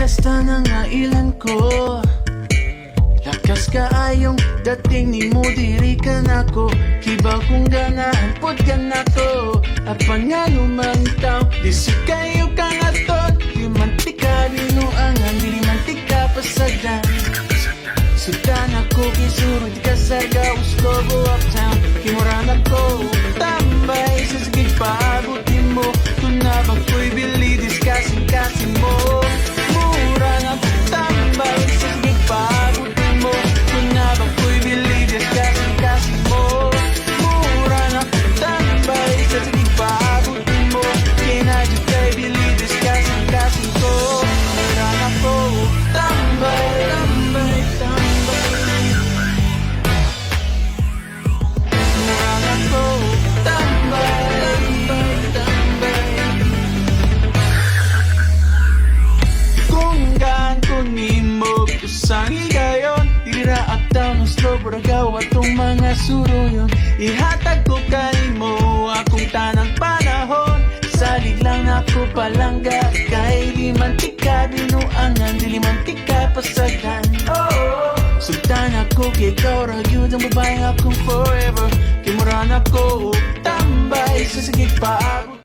piyesta na nga ilan ko. Lakas ka ayong dating ni mo diri ka nako. Kiba kung ganahan pod ka nako. Apan nga lumantaw di si kayo kang aton. Di mantika binuangan, di mantika pasagan. Sudan ako kisurod ka sarga Uslobo uptown. Kimuran ako tambay sa sigig paabutin mo. Tunabang ko'y bilidis kasing-kasing mo. Mura na tambay sa sigig paabutin mo. Tunabang ko'y bilidis kasing-kasing mo. Mura na tambay sa sigig paabutin mo. Kinadyo kay bilidis kasing-kasing ko. Mura na ko tambay, tambay, tambay. Mura na ko tambay, tambay, tambay. Kung gaan ko ni mo kusang igayon. Tira at down ang slow buragaw at tong mga suruyon. Ihatag ko kay mo akong tanang panahon. Salig lang ako palangga. Kay di mantika binuangan, di mantika pasagan. Sultan ako kay ikaw ragyod ang babaeng akong forever. Kimuran ako tambay sa sigig paabot.